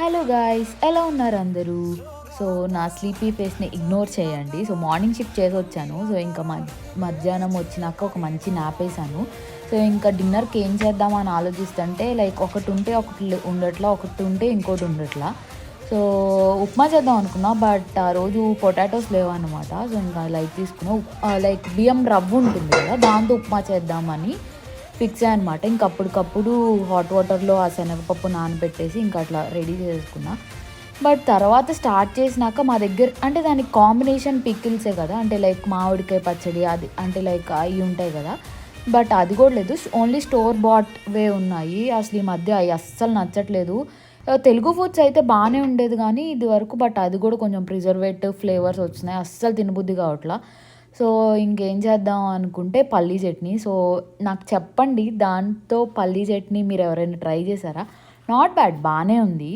Hello guys, ఎలా ఉన్నారు అందరూ? సో నా స్లీపీ ఫేస్ని ఇగ్నోర్ చేయండి. సో మార్నింగ్ షిఫ్ట్ చేసి వచ్చాను. సో ఇంకా మధ్యాహ్నం వచ్చినాక ఒక మంచి నాప్ వేసాను. సో ఇంకా డిన్నర్కి ఏం చేద్దామని ఆలోచిస్తుంటే లైక్ ఒకటి ఉంటే ఒకటి ఉండట్లా, ఒకటి ఉంటే ఇంకోటి ఉండట్లా. సో ఉప్మా చేద్దాం అనుకున్నా, బట్ ఆ రోజు పొటాటోస్ లేవన్నమాట. సో ఇంకా లైక్ తీసుకున్నా, లైక్ బియ్యం రవ్వ ఉంటుంది కదా, దాంతో ఉప్మా చేద్దామని ఫిక్స్ అనమాట. ఇంక అప్పటికప్పుడు హాట్ వాటర్లో ఆ శనగపప్పు నానబెట్టేసి ఇంకా అట్లా రెడీ చేసుకున్నా. బట్ తర్వాత స్టార్ట్ చేసినాక మా దగ్గర అంటే దానికి కాంబినేషన్ పికిల్సే కదా, అంటే లైక్ మామిడికాయ పచ్చడి అది, అంటే లైక్ అవి ఉంటాయి కదా. బట్ అది కూడా లేదు, ఓన్లీ స్టోర్ బాట్ వే ఉన్నాయి. అసలు ఈ మధ్య అవి అస్సలు నచ్చట్లేదు. తెలుగు ఫుడ్స్ అయితే బాగానే ఉండేది కానీ ఇది వరకు, బట్ అది కూడా కొంచెం ప్రిజర్వేటివ్ ఫ్లేవర్స్ వచ్చినాయి, అస్సలు తినబుద్ధి కావట్లా. సో ఇంకేం చేద్దాం అనుకుంటే పల్లీ చట్నీ. సో నాకు చెప్పండి, దాంతో పల్లీ చట్నీ మీరు ఎవరైనా ట్రై చేశారా? నాట్ బ్యాడ్, బాగానే ఉంది.